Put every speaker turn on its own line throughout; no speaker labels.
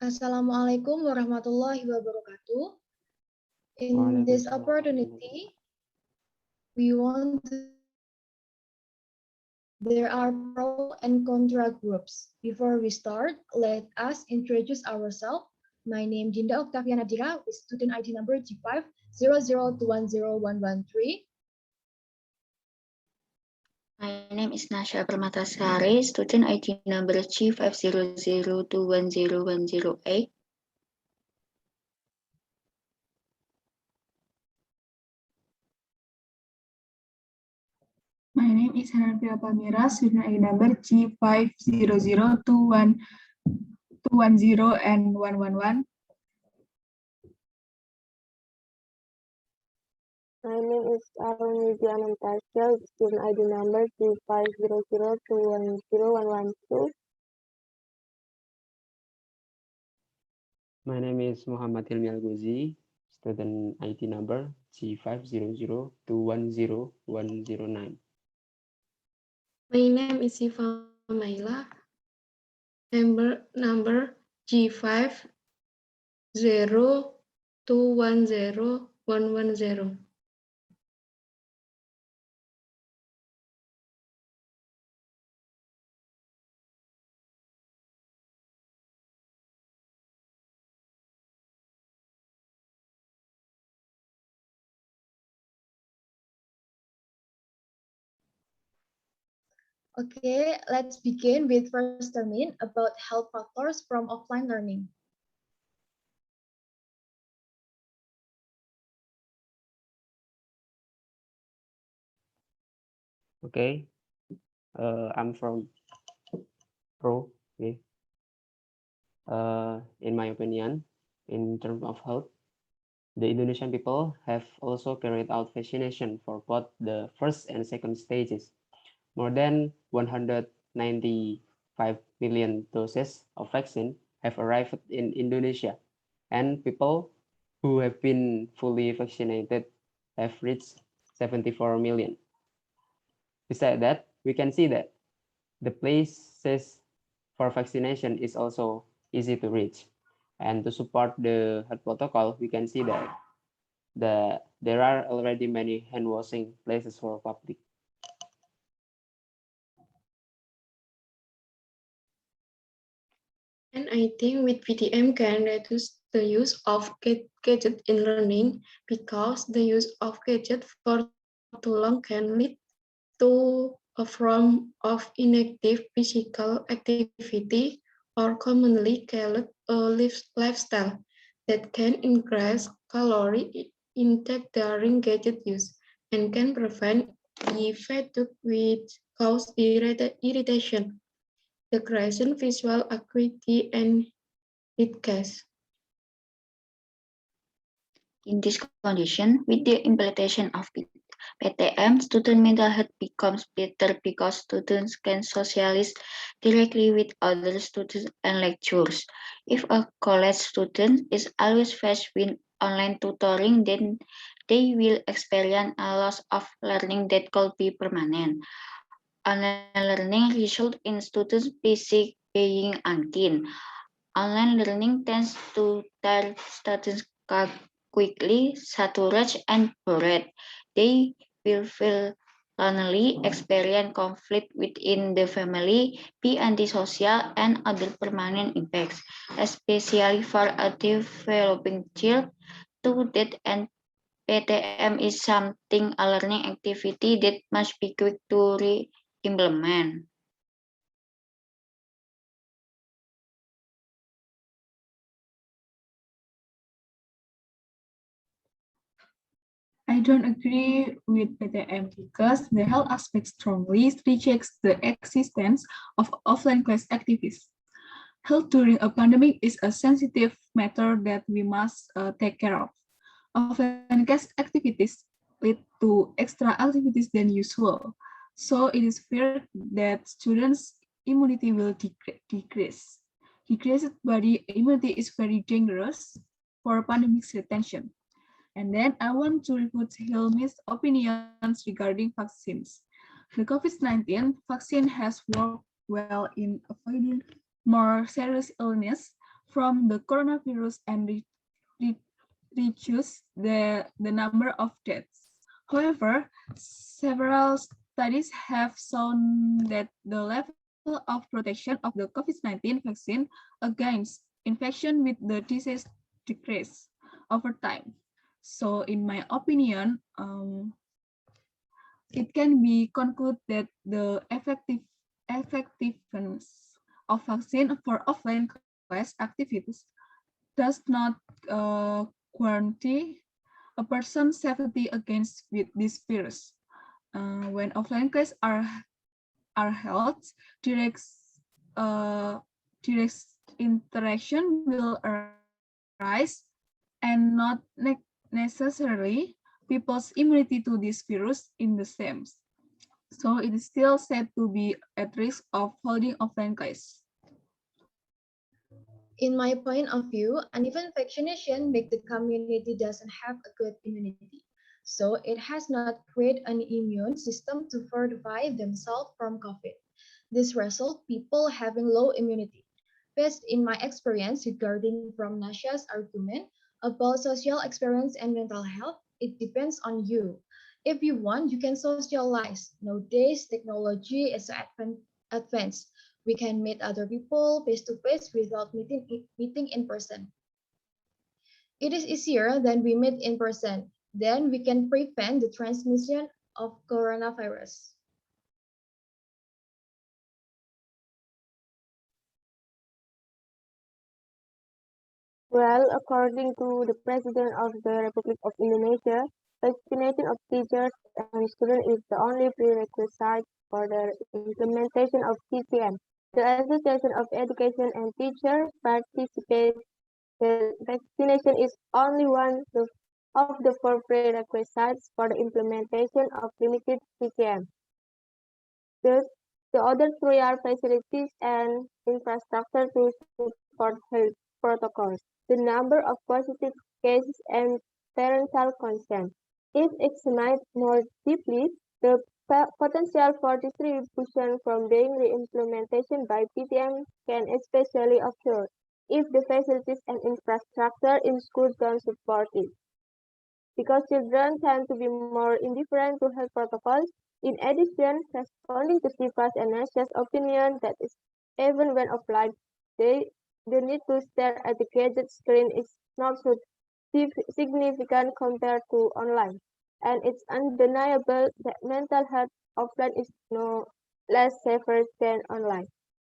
Assalamualaikum warahmatullahi wabarakatuh. In this opportunity, we want to there are pro and contra groups. Before we start, let us introduce ourselves. My name is Dinda Octaviana Dira with student ID number G500210113.
My name is Nasha Permatasari, student ID number G500210108.
My name is Hanafia Pamira, student ID number G5002110 and 111.
My name is Arunidi Anantasya, student ID number G500210112.
My name is Muhammadiyah, student ID number G500210109.
My name is Siva Maila, number G502101110.
Okay, let's begin with first termin about health factors from offline learning.
Okay, I'm from Pro. Okay. In my opinion, in terms of health, the Indonesian people have also carried out vaccination for both the first and second stages. More than 195 million doses of vaccine have arrived in Indonesia, and people who have been fully vaccinated have reached 74 million. Besides that, we can see that the places for vaccination is also easy to reach. And to support the health protocol, we can see that there are already many hand washing places for public.
And I think with PTM can reduce the use of gadget in learning because the use of gadget for too long can lead to a form of inactive physical activity or commonly called a lifestyle that can increase calorie intake during gadget use and can prevent the fatigue which cause irritation, decreasing visual acuity and heat gas.
In this condition, with the implementation of PTM, student mental health becomes better because students can socialize directly with other students and lecturers. If a college student is always faced with online tutoring, then they will experience a loss of learning that could be permanent. Online learning results in students basic being unkeen. Online learning tends to tire students quickly, saturated, and bored. They will feel lonely, experience conflict within the family, be antisocial, and other permanent impacts, especially for a developing child. To that end, PTM is something a learning activity that must be quick to implement.
I don't agree with PTM because the health aspect strongly rejects the existence of offline class activities. Health during a pandemic is a sensitive matter that we must take care of. Offline class activities lead to extra activities than usual, so it is fair that students' immunity will decrease. Decreased body immunity is very dangerous for pandemic retention. And then I want to refute Hilmi's opinions regarding vaccines. The COVID-19 vaccine has worked well in avoiding more serious illness from the coronavirus and reduce the number of deaths. However, several studies have shown that the level of protection of the COVID-19 vaccine against infection with the disease decrease over time. So in my opinion, it can be concluded that the effectiveness of vaccine for offline class activities does not guarantee a person's safety against with this virus. When offline classes are held, direct interaction will arise, and not necessarily people's immunity to this virus in the same. So it is still said to be at risk of holding offline classes.
In my point of view, uneven vaccination makes the community doesn't have a good immunity. So it has not created an immune system to fortify themselves from COVID. This results people having low immunity. Based in my experience regarding from Nasha's argument about social experience and mental health, it depends on you. If you want, you can socialize. Nowadays, technology is advanced. We can meet other people face to face without meeting in person. It is easier than we meet in person. Then we can prevent the transmission of coronavirus.
Well, according to the President of the Republic of Indonesia, vaccination of teachers and students is the only prerequisite for the implementation of PTM. The Association of Education and Teachers participate. The vaccination is only one of the four prerequisites for the implementation of limited PTM. The other three are facilities and infrastructure to support health protocols, the number of positive cases, and parental consent. If examined more deeply, the potential for distribution from being re-implementation by PTM can especially occur if the facilities and infrastructure in schools don't support it. Because children tend to be more indifferent to health protocols. In addition, responding to Siva's and Nasha's opinion that is even when offline, the need to stare at the gadget screen is not so significant compared to online. And it's undeniable that mental health offline is no less safer than online.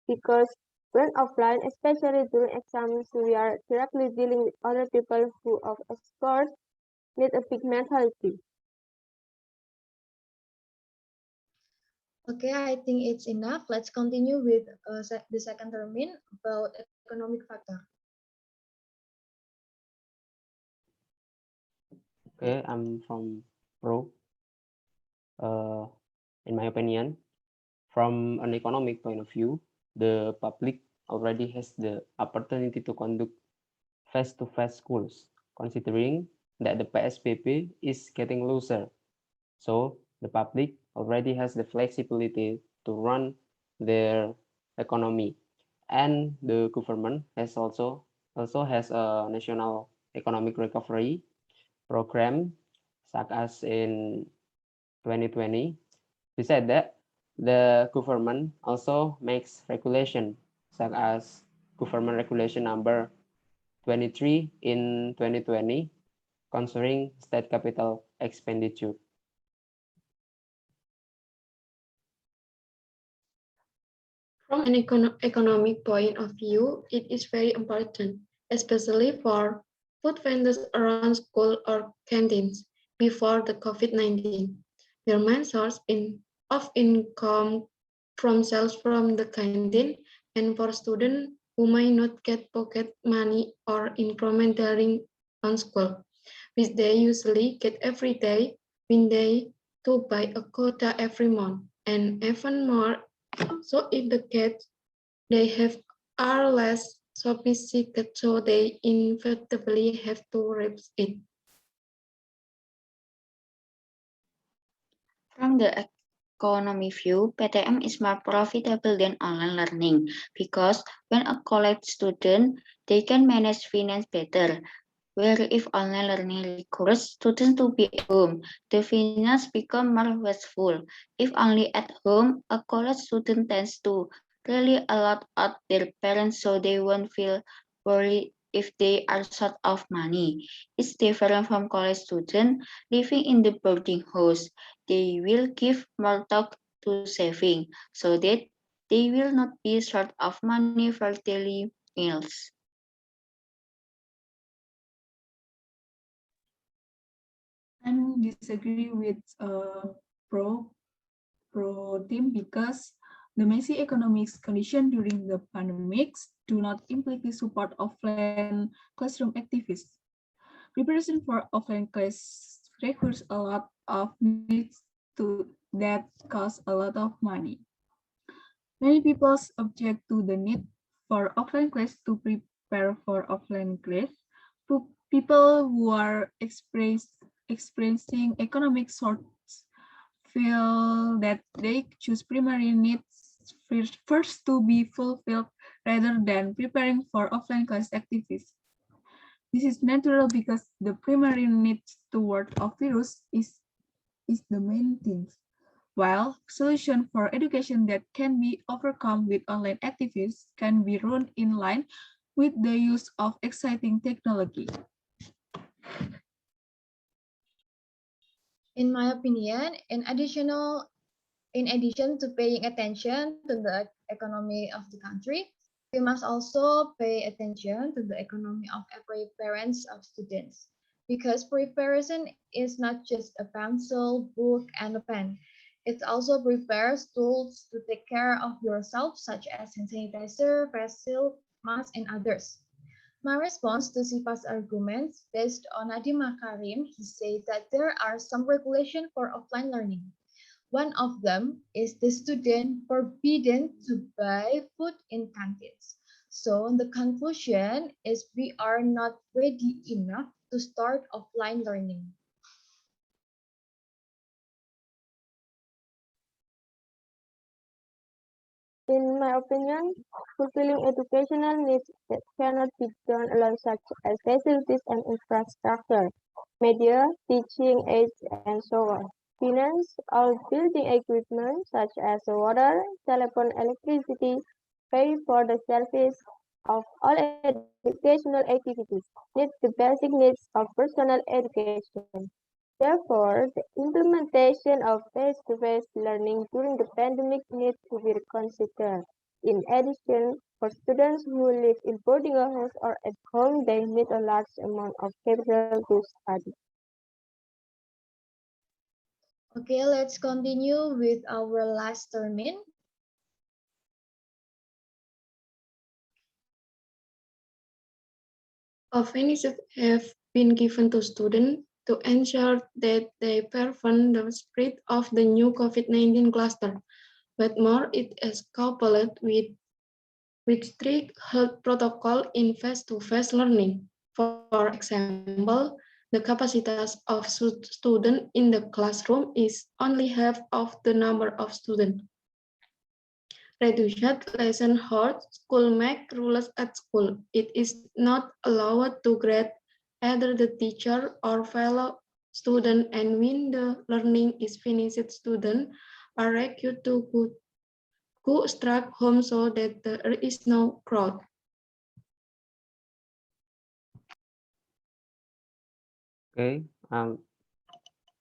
Because when offline, especially during exams, we are directly dealing with other people who, of course, need a big mentality.
Okay, I think it's enough. Let's continue with the second termin about economic factor.
Okay, I'm from Pro. In my opinion, from an economic point of view, the public already has the opportunity to conduct face-to-face schools, considering that the PSBB is getting looser. So the public already has the flexibility to run their economy, and the government has also has a national economic recovery program, such as in 2020. Besides that, the government also makes regulation, such as government regulation number 23 in 2020 concerning state capital expenditure.
From an economic point of view, it is very important, especially for food vendors around school or canteens before the COVID-19. Their main source of income from sales from the canteen, and for students who may not get pocket money or increment during on school, which they usually get every day when they to buy a quota every month, and even more so if the kids they have are less sophisticated, so they inevitably have to raise it.
From the economy view, PTM is more profitable than online learning because when a college student, they can manage finance better. Where if online learning requires students to be at home, the finance become more wasteful. If only at home, a college student tends to rely a lot on their parents so they won't feel worried if they are short of money. It's different from college students living in the boarding house. They will give more thought to saving so that they will not be short of money for daily meals.
And disagree with pro team because the messy economic condition during the pandemics do not implicitly support offline classroom activities. Preparation for offline class requires a lot of needs that cost a lot of money. Many people object to the need for offline class to prepare for offline class. People who are experiencing economic shorts feel that they choose primary needs first to be fulfilled rather than preparing for offline class activities. This is natural because the primary needs toward a virus is the main thing, while solution for education that can be overcome with online activities can be run in line with the use of exciting technology.
In my opinion, in addition to paying attention to the economy of the country, we must also pay attention to the economy of every parents of students. Because preparation is not just a pencil, book, and a pen. It also prepares tools to take care of yourself, such as hand sanitizer, face shield, mask, and others. My response to Sifa's arguments based on Adi Makarim, he said that there are some regulation for offline learning. One of them is the student forbidden to buy food in canteens. So the conclusion is we are not ready enough to start offline learning.
In my opinion, fulfilling educational needs that cannot be done alone, such as facilities and infrastructure, media, teaching aids, and so on. Finance, all building equipment such as water, telephone, electricity, pay for the service of all educational activities, need the basic needs of personal education. Therefore, the implementation of face-to-face learning during the pandemic needs to be considered. In addition, for students who live in boarding houses or at home, they need a large amount of capital to study.
Okay, let's continue with our last termin.
Offenses have been given to students to ensure that they prevent the spread of the new COVID-19 cluster, but more it is coupled with strict health protocol in face-to-face learning. For example, the capacity of students in the classroom is only half of the number of students. Reduced lesson hours school make rules at school. It is not allowed to grade either the teacher or fellow student, and when the learning is finished, students are required to go straight home so that there is no crowd.
Okay.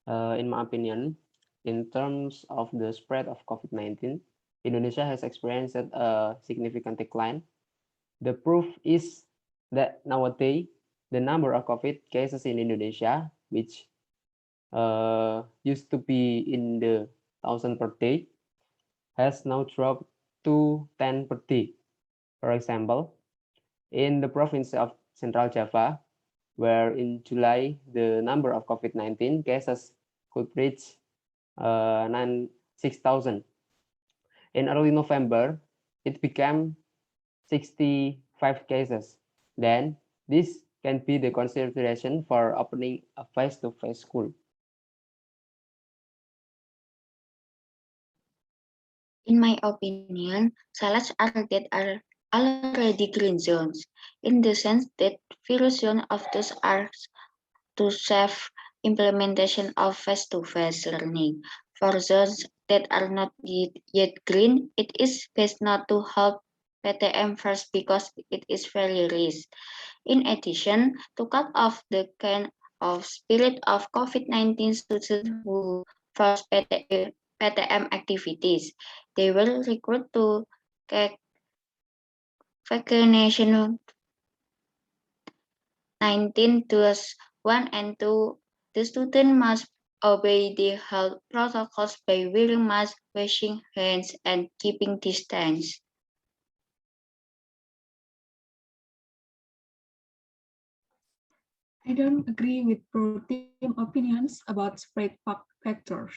In my opinion, in terms of the spread of COVID-19, Indonesia has experienced a significant decline. The proof is that nowadays the number of COVID cases in Indonesia, which used to be in the 1,000 per day, has now dropped to 10 per day. For example, in the province of Central Java, where in July the number of COVID-19 cases could reach 6,000. In early November, it became 65 cases. Then this can be the consideration for opening a face-to-face school.
In my opinion, salads are already green zones, in the sense that various zones of those are to save implementation of face-to-face learning. For those that are not yet green, it is best not to help PTM first because it is very risk. In addition, to cut off the kind of spirit of COVID-19 students who force PTM activities, they will recruit to vaccination 19 plus 1 and 2. The student must obey the health protocols by wearing masks, washing hands, and keeping distance.
I don't agree with pro-team opinions about spread factors.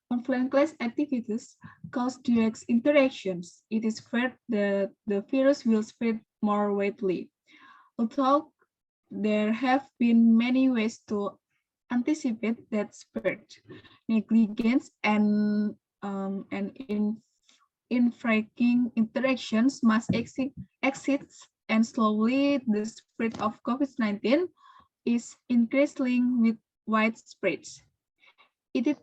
Online class activities cause direct interactions. It is feared that the virus will spread more widely. Although there have been many ways to anticipate that spread, negligence and infrequent interactions must exist, and slowly the spread of COVID-19 is increasing with widespread. It,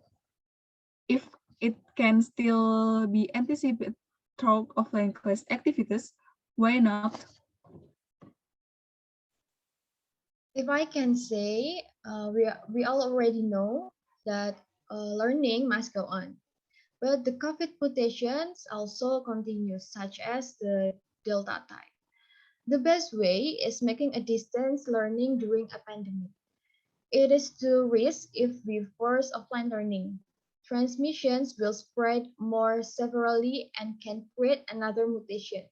if it can still be anticipated through offline class activities, why not?
If I can say, we all already know that learning must go on. But the COVID mutations also continue, such as the Delta type. The best way is making a distance learning during a pandemic. It is too risk if we force offline learning. Transmissions will spread more severely and can create another mutation.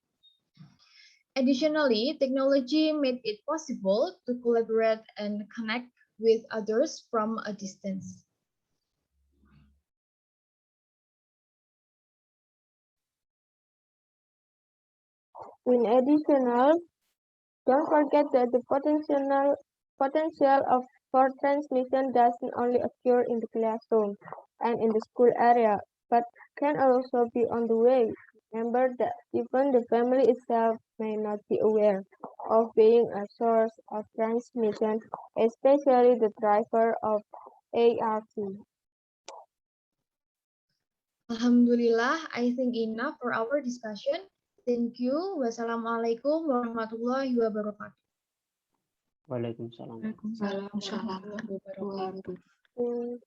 Additionally, technology made it possible to collaborate and connect with others from a distance.
In addition, don't forget that the potential for transmission doesn't only occur in the classroom and in the school area, but can also be on the way. Remember that even the family itself may not be aware of being a source of transmission, especially the driver of ART.
Alhamdulillah, I think enough for our discussion. Thank you. Wassalamualaikum warahmatullahi wabarakatuh.
Waalaikumsalam.
Waalaikumsalam warahmatullahi wabarakatuh.